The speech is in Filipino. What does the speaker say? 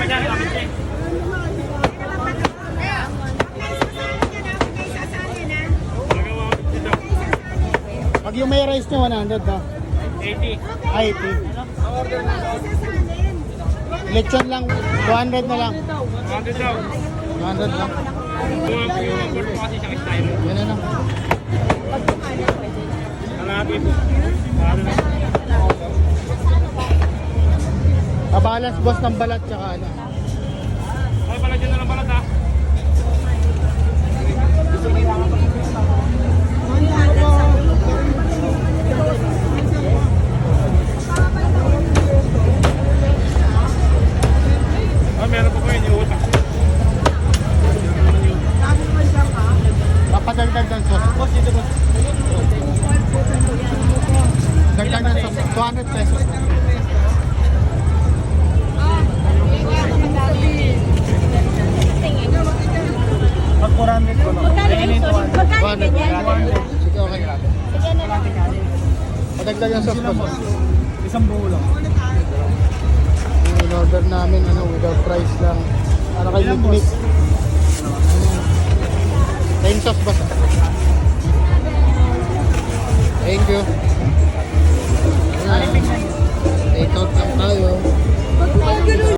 Pag yung may rice nyo, 100 no? 80. 80. Lechon lang, 200 na lang. 100 daw. 200 lang. Yung porto kasi siyang style. Yan na lang. Kalahati po. Ano na? Kabalance boss ng balat tsaka ano. Okay pala dyan na lang balat ha. Meron po ko yun yung utak. Papadagdag ng sauce. Boss, dito boss. Dagdag ng sauce. 200 pesos. Pag 400 ko no. Ayun 200. Sige, okay. Padagdag ng sauce boss. Isang buo lang. Yung in-order namin, ano, without price lang. Para kay Mikmik. Plain sauce boss.